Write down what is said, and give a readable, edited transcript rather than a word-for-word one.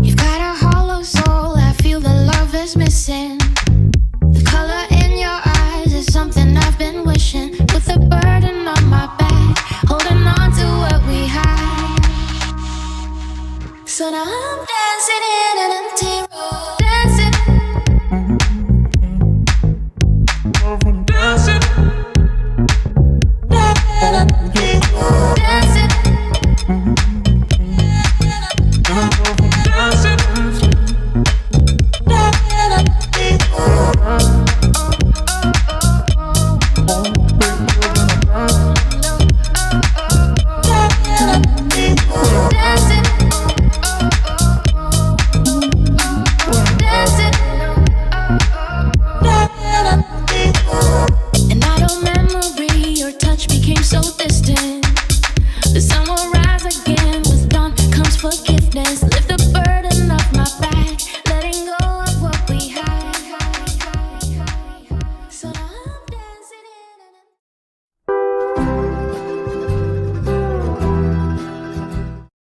You've got a hollow soul, I feel the love is missing. The color in your eyes is something I've been wishing. With a burden on my back, holding on to what we had. So now I'm